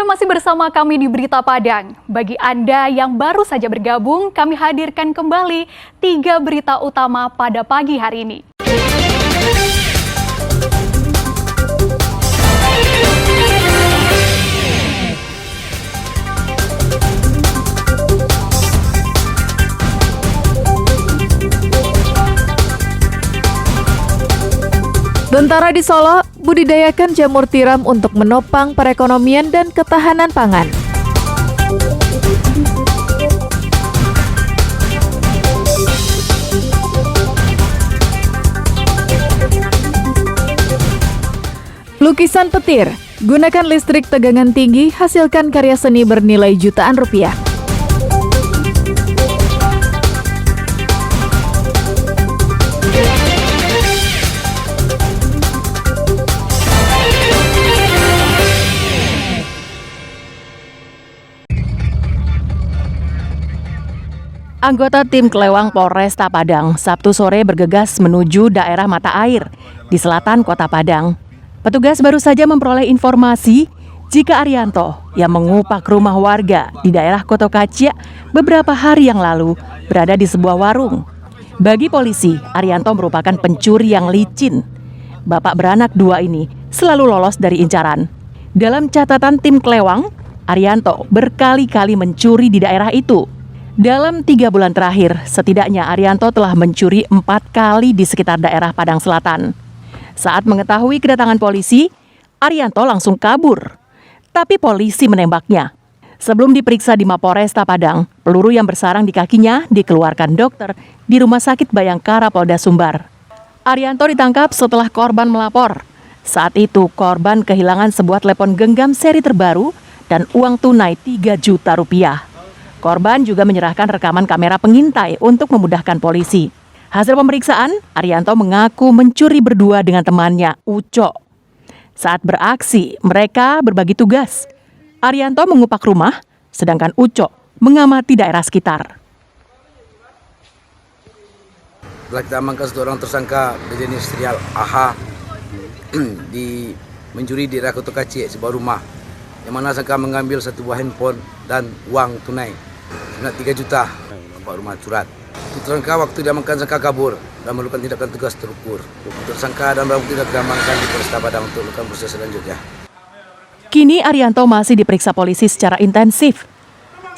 masih bersama kami di Berita Padang. Bagi Anda yang baru saja bergabung, kami hadirkan kembali 3 berita utama pada pagi hari ini. Tentara di Solo budidayakan jamur tiram untuk menopang perekonomian dan ketahanan pangan. Lukisan petir, gunakan listrik tegangan tinggi, hasilkan karya seni bernilai jutaan rupiah. Anggota tim Kelewang Polresta Padang Sabtu sore bergegas menuju daerah mata air di selatan kota Padang. Petugas baru saja memperoleh informasi jika Arianto yang mengupak rumah warga di daerah Kotokacia beberapa hari yang lalu berada di sebuah warung. Bagi polisi, Arianto merupakan pencuri yang licin. Bapak beranak 2 ini selalu lolos dari incaran. Dalam catatan tim Kelewang, Arianto berkali-kali mencuri di daerah itu. Dalam 3 bulan terakhir, setidaknya Arianto telah mencuri 4 kali di sekitar daerah Padang Selatan. Saat mengetahui kedatangan polisi, Arianto langsung kabur. Tapi polisi menembaknya. Sebelum diperiksa di Mapolresta Padang, peluru yang bersarang di kakinya dikeluarkan dokter di Rumah Sakit Bayangkara Polda Sumbar. Arianto ditangkap setelah korban melapor. Saat itu, korban kehilangan sebuah telepon genggam seri terbaru dan uang tunai 3 juta rupiah. Korban juga menyerahkan rekaman kamera pengintai untuk memudahkan polisi. Hasil pemeriksaan, Arianto mengaku mencuri berdua dengan temannya, Uco. Saat beraksi, mereka berbagi tugas. Arianto mengupak rumah, sedangkan Uco mengamati daerah sekitar. Telah kita amankan seorang tersangka berjenis serial AH di mencuri di daerah Kotokacia, sebuah rumah, yang mana tersangka mengambil 1 buah handphone dan uang tunai senilai 3 juta berupa rumah surat. Tersangka waktu diamankan tersangka kabur dan melakukan tindakan tegas terukur. Tersangka dan barang bukti diamankan di Polresta Padang untuk melakukan proses selanjutnya. Kini Arianto masih diperiksa polisi secara intensif.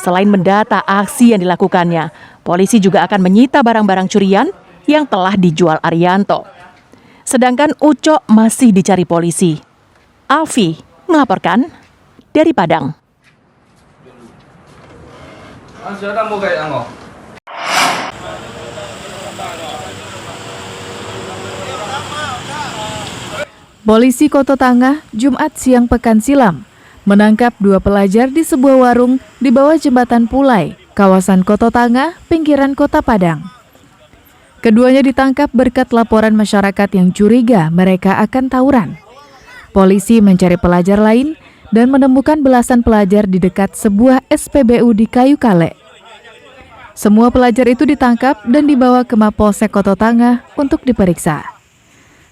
Selain mendata aksi yang dilakukannya, polisi juga akan menyita barang-barang curian yang telah dijual Arianto. Sedangkan Uco masih dicari polisi. Alfi melaporkan dari Padang. Polisi Kota Tangah Jumat siang pekan silam menangkap 2 pelajar di sebuah warung di bawah jembatan Pulai, kawasan Kota Tangah, pinggiran Kota Padang. Keduanya ditangkap berkat laporan masyarakat yang curiga mereka akan tawuran. Polisi mencari pelajar lain dan menemukan belasan pelajar di dekat sebuah SPBU di Kayu Kale. Semua pelajar itu ditangkap dan dibawa ke Mapolsek Kota Tangah untuk diperiksa.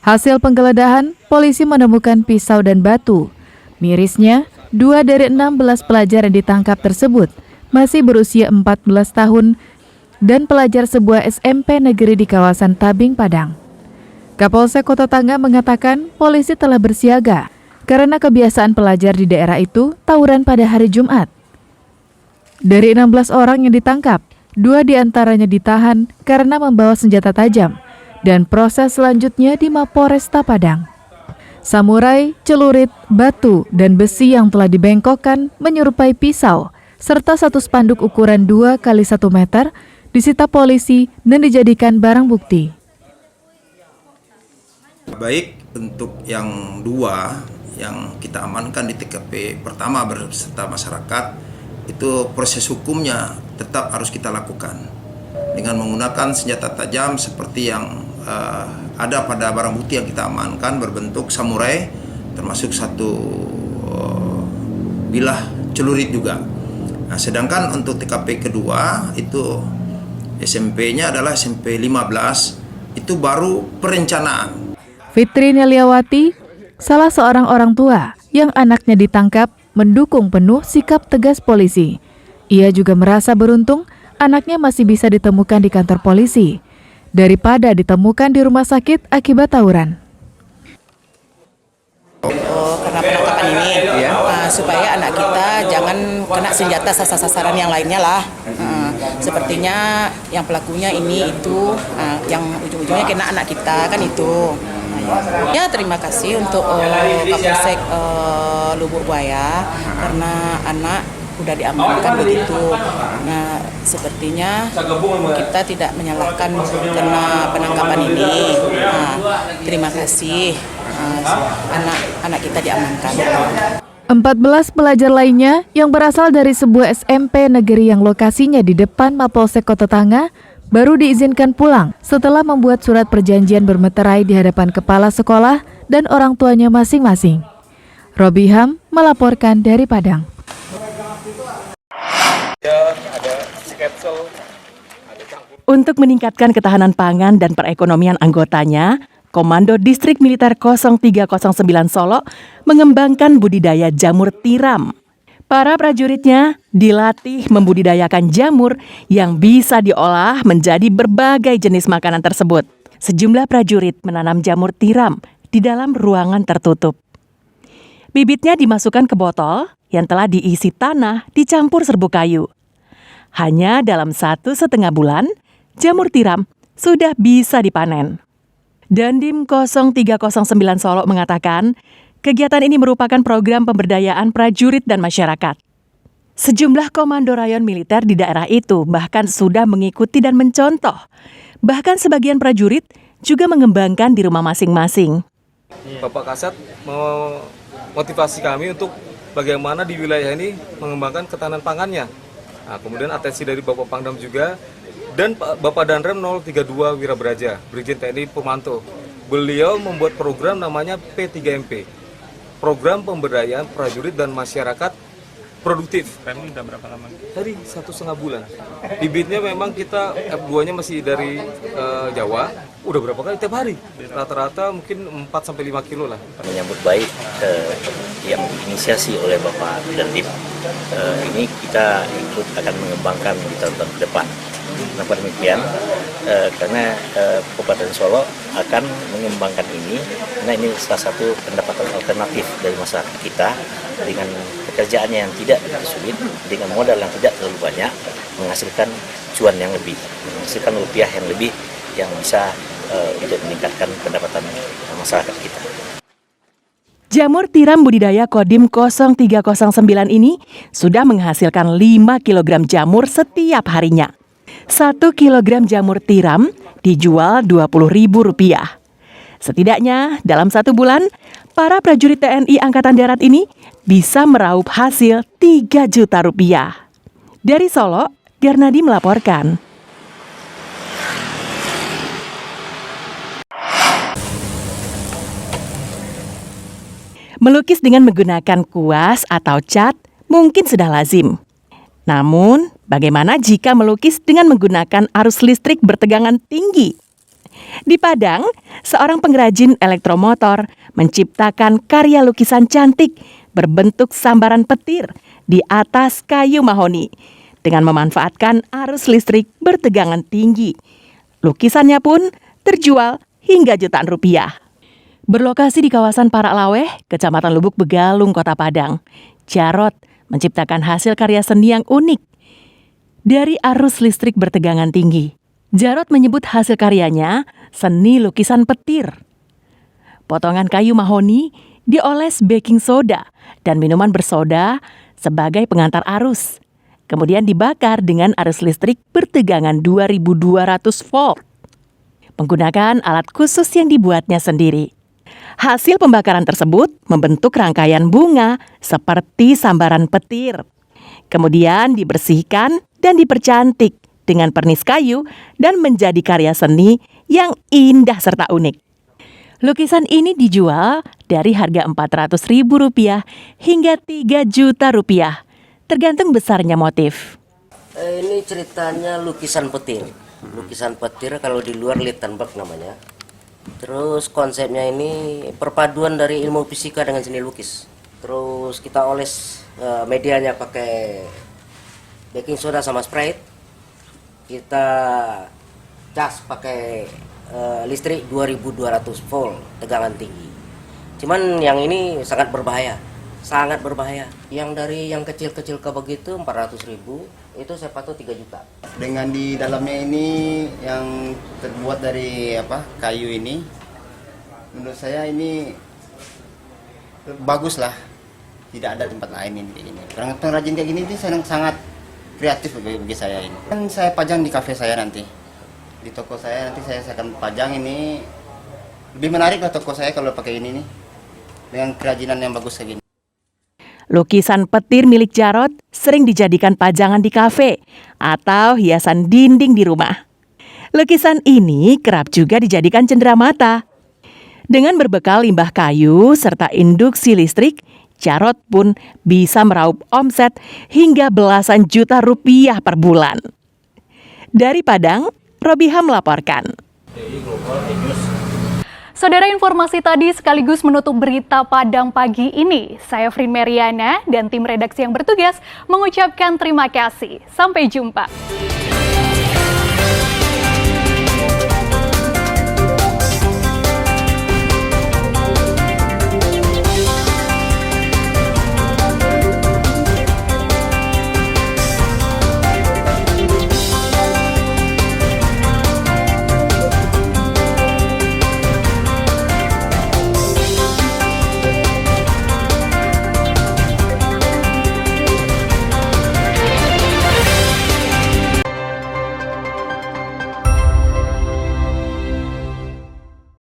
Hasil penggeledahan, polisi menemukan pisau dan batu. Mirisnya, 2 dari 16 pelajar yang ditangkap tersebut masih berusia 14 tahun dan pelajar sebuah SMP negeri di kawasan Tabing, Padang. Kapolsek Kota Tangah mengatakan polisi telah bersiaga karena kebiasaan pelajar di daerah itu tawuran pada hari Jumat. Dari 16 orang yang ditangkap, 2 diantaranya ditahan karena membawa senjata tajam dan proses selanjutnya di Mapolresta Padang. Samurai, celurit, batu, dan besi yang telah dibengkokkan menyerupai pisau, serta 1 spanduk ukuran 2 x 1 meter disita polisi dan dijadikan barang bukti. Baik untuk yang 2 yang kita amankan di TKP pertama beserta masyarakat, itu proses hukumnya tetap harus kita lakukan dengan menggunakan senjata tajam seperti yang ada pada barang bukti yang kita amankan berbentuk samurai, termasuk 1 bilah celurit juga. Nah, sedangkan untuk TKP kedua itu SMP-nya adalah SMP 15, itu baru perencanaan. Fitri Neliawati, salah seorang orang tua yang anaknya ditangkap mendukung penuh sikap tegas polisi. Ia juga merasa beruntung anaknya masih bisa ditemukan di kantor polisi daripada ditemukan di rumah sakit akibat tawuran. Karena penangkapan ini supaya anak kita jangan kena senjata sasaran yang lainnya lah. Sepertinya yang pelakunya ini itu yang ujung-ujungnya kena anak kita kan itu. Ya terima kasih untuk Kapolsek Lubuk Buaya karena anak udah diamankan begitu. Nah, sepertinya kita tidak menyalahkan karena penangkapan ini. Terima kasih anak kita diamankan. 14 pelajar lainnya yang berasal dari sebuah SMP negeri yang lokasinya di depan Mapolsek Kota Tangah baru diizinkan pulang setelah membuat surat perjanjian bermeterai di hadapan kepala sekolah dan orang tuanya masing-masing. Robiham melaporkan dari Padang. Untuk meningkatkan ketahanan pangan dan perekonomian anggotanya, Komando Distrik Militer 0309 Solo mengembangkan budidaya jamur tiram. Para prajuritnya dilatih membudidayakan jamur yang bisa diolah menjadi berbagai jenis makanan tersebut. Sejumlah prajurit menanam jamur tiram di dalam ruangan tertutup. Bibitnya dimasukkan ke botol yang telah diisi tanah dicampur serbuk kayu. Hanya dalam 1,5 bulan, jamur tiram sudah bisa dipanen. Dandim 0309 Solo mengatakan, kegiatan ini merupakan program pemberdayaan prajurit dan masyarakat. Sejumlah komando rayon militer di daerah itu bahkan sudah mengikuti dan mencontoh. Bahkan sebagian prajurit juga mengembangkan di rumah masing-masing. Bapak Kasat memotivasi kami untuk bagaimana di wilayah ini mengembangkan ketahanan pangannya. Nah, kemudian atensi dari Bapak Pangdam juga dan Bapak Danrem 032 Wirabraja, Brigjen TNI Pemanto. Beliau membuat program namanya P3MP, Program Pemberdayaan Prajurit dan Masyarakat Produktif. Ini udah berapa lama? Dari 1,5 bulan. Bibitnya memang kita F2-nya masih dari Jawa, udah berapa kali tiap hari. Rata-rata mungkin 4-5 kilo lah. Menyambut baik yang diinisiasi oleh Bapak Dandim. Ini kita ikut akan mengembangkan di tahun-tahun ke depan. Kenapa demikian? Karena Kabupaten Solo akan mengembangkan ini, karena ini salah satu pendapatan alternatif dari masyarakat kita dengan pekerjaannya yang tidak sulit, dengan modal yang tidak terlalu banyak, menghasilkan cuan yang lebih, menghasilkan rupiah yang lebih yang bisa untuk meningkatkan pendapatan masyarakat kita. Jamur tiram budidaya Kodim 0309 ini sudah menghasilkan 5 kg jamur setiap harinya. 1 kilogram jamur tiram dijual Rp20.000. Setidaknya dalam 1 bulan, para prajurit TNI Angkatan Darat ini bisa meraup hasil Rp3 juta. Dari Solo, Garnadi melaporkan. Melukis dengan menggunakan kuas atau cat mungkin sudah lazim. Namun, bagaimana jika melukis dengan menggunakan arus listrik bertegangan tinggi? Di Padang, seorang pengrajin elektromotor menciptakan karya lukisan cantik berbentuk sambaran petir di atas kayu mahoni dengan memanfaatkan arus listrik bertegangan tinggi. Lukisannya pun terjual hingga jutaan rupiah. Berlokasi di kawasan Paraklaweh, Kecamatan Lubuk Begalung, Kota Padang, Jarot menciptakan hasil karya seni yang unik dari arus listrik bertegangan tinggi. Jarot menyebut hasil karyanya seni lukisan petir. Potongan kayu mahoni dioles baking soda dan minuman bersoda sebagai pengantar arus. Kemudian dibakar dengan arus listrik bertegangan 2200 volt. Menggunakan alat khusus yang dibuatnya sendiri. Hasil pembakaran tersebut membentuk rangkaian bunga seperti sambaran petir. Kemudian dibersihkan dan dipercantik dengan pernis kayu dan menjadi karya seni yang indah serta unik. Lukisan ini dijual dari harga Rp400.000 hingga Rp3 juta, tergantung besarnya motif. Ini ceritanya lukisan petir. Lukisan petir kalau di luar Littenberg namanya. Terus konsepnya ini perpaduan dari ilmu fisika dengan seni lukis. Terus kita oles medianya pakai baking soda sama Sprite. Kita cas pakai listrik 2200 volt tegangan tinggi. Cuman yang ini sangat berbahaya. Sangat berbahaya. Yang dari yang kecil-kecil ke begitu 400.000 itu saya patok 3 juta. Dengan di dalamnya ini yang terbuat dari kayu ini, menurut saya ini bagus lah. Tidak ada tempat lain ini kayak gini. Orang pengrajin kayak gini ini sangat kreatif bagi saya ini. Kan saya pajang di kafe saya nanti. Di toko saya nanti saya akan pajang ini. Lebih menarik lah toko saya kalau pakai ini nih. Dengan kerajinan yang bagus kayak gini. Lukisan petir milik Jarod sering dijadikan pajangan di kafe atau hiasan dinding di rumah. Lukisan ini kerap juga dijadikan cenderamata. Dengan berbekal limbah kayu serta induksi listrik, Jarod pun bisa meraup omset hingga belasan juta rupiah per bulan. Dari Padang, Robiha melaporkan. Saudara, informasi tadi sekaligus menutup berita Padang pagi ini. Saya Frin Meriana dan tim redaksi yang bertugas mengucapkan terima kasih. Sampai jumpa.